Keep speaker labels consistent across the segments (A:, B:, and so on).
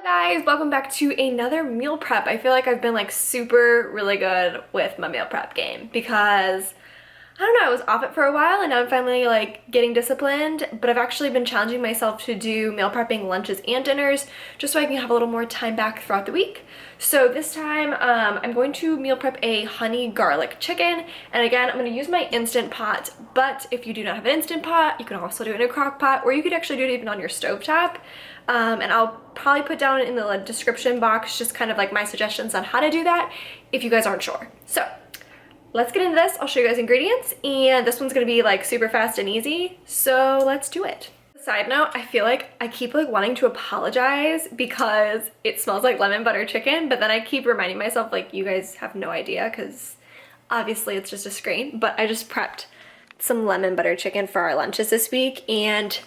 A: Guys, welcome back to another meal prep. I feel like I've been like really good with my meal prep game because I don't know, I was off it for a while and now I'm finally like getting disciplined, but I've actually been challenging myself to do meal prepping lunches and dinners just so I can have a little more time back throughout the week. So this time I'm going to meal prep a honey garlic chicken, and again I'm going to use my Instant Pot, but if you do not have an Instant Pot you can also do it in a crock pot, or you could actually do it even on your stovetop. And I'll probably put down in the description box just kind of like my suggestions on how to do that if you guys aren't sure. So let's get into this. I'll show you guys ingredients, and this one's gonna be like super fast and easy, so let's do it. Side note, I feel like I keep like wanting to apologize because it smells like lemon butter chicken, but then I keep reminding myself like you guys have no idea because obviously it's just a screen, but I just prepped some lemon butter chicken for our lunches this week, and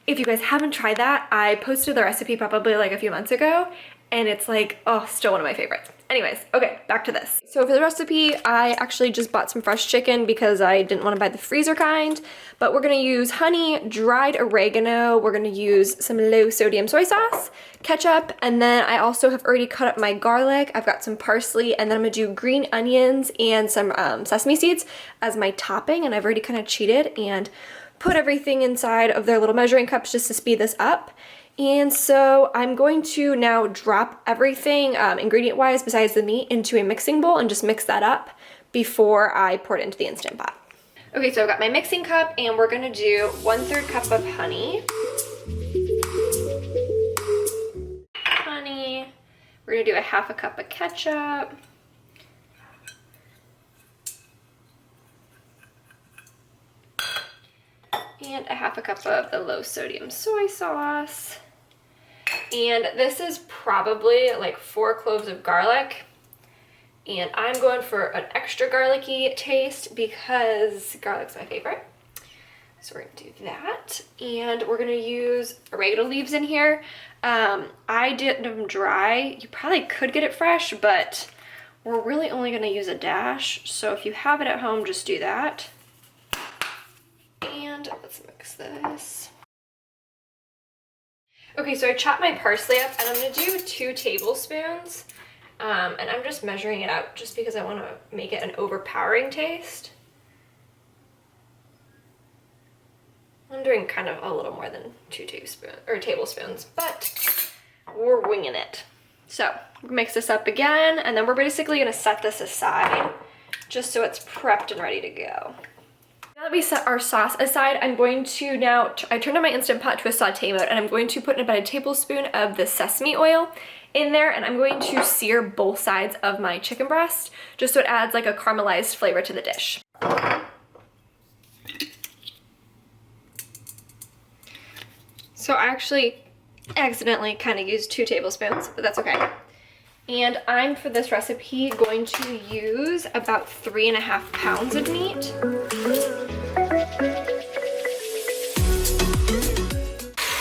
A: if you guys haven't tried that, I posted the recipe probably like a few months ago, and it's like, oh, still one of my favorites. Anyways, okay, back to this. So for the recipe, I actually just bought some fresh chicken because I didn't want to buy the freezer kind, but we're gonna use honey, dried oregano, we're gonna use some low sodium soy sauce, ketchup, and then I also have already cut up my garlic. I've got some parsley, and then I'm gonna do green onions and some sesame seeds as my topping, and I've already kind of cheated and put everything inside of their little measuring cups just to speed this up. And so I'm going to now drop everything ingredient wise besides the meat into a mixing bowl and just mix that up before I pour it into the Instant Pot. Okay, so I've got my mixing cup, and we're gonna do 1/3 cup of honey. We're gonna do a 1/2 cup of ketchup. And a 1/2 cup of the low sodium soy sauce. And this is probably like 4 cloves of garlic. And I'm going for an extra garlicky taste because garlic's my favorite. So we're gonna do that. And we're gonna use oregano leaves in here. I did them dry. You probably could get it fresh, but we're really only gonna use a dash. So if you have it at home, just do that. And let's mix this. Okay, so I chopped my parsley up, and I'm gonna do 2 tablespoons. And I'm just measuring it out just because I want to make it an overpowering taste. I'm doing kind of a little more than 2 tablespoons, but we're winging it. So mix this up again, and then we're basically gonna set this aside just so it's prepped and ready to go. Now that we set our sauce aside, I'm going to now, I turned on my Instant Pot to a sauté mode, and I'm going to put in about a tablespoon of the sesame oil in there, and I'm going to sear both sides of my chicken breast just so it adds like a caramelized flavor to the dish. So I actually accidentally kind of used 2 tablespoons, but that's okay. And I'm, for this recipe, going to use about 3.5 pounds of meat.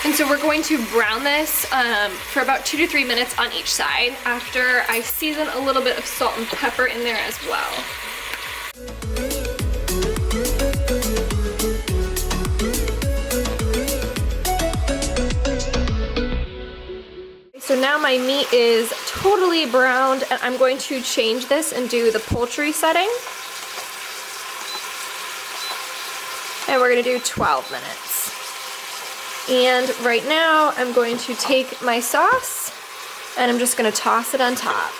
A: And so we're going to brown this for about 2 to 3 minutes on each side after I season a little bit of salt and pepper in there as well. So now my meat is totally browned, and I'm going to change this and do the poultry setting. And we're gonna do 12 minutes. And right now I'm going to take my sauce and I'm just gonna toss it on top.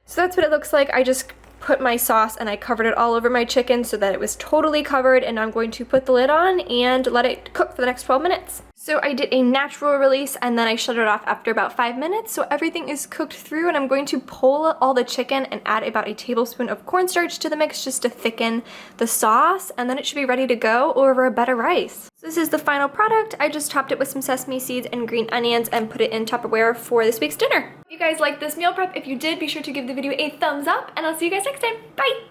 A: So that's what it looks like. I just put my sauce and I covered it all over my chicken so that it was totally covered, and now I'm going to put the lid on and let it cook for the next 12 minutes. So I did a natural release, and then I shut it off after about 5 minutes, so everything is cooked through, and I'm going to pull all the chicken and add about a tablespoon of cornstarch to the mix just to thicken the sauce, and then it should be ready to go over a bed of rice. So this is the final product. I just topped it with some sesame seeds and green onions and put it in Tupperware for this week's dinner. If you guys liked this meal prep, if you did, be sure to give the video a thumbs up, and I'll see you guys next time. Bye!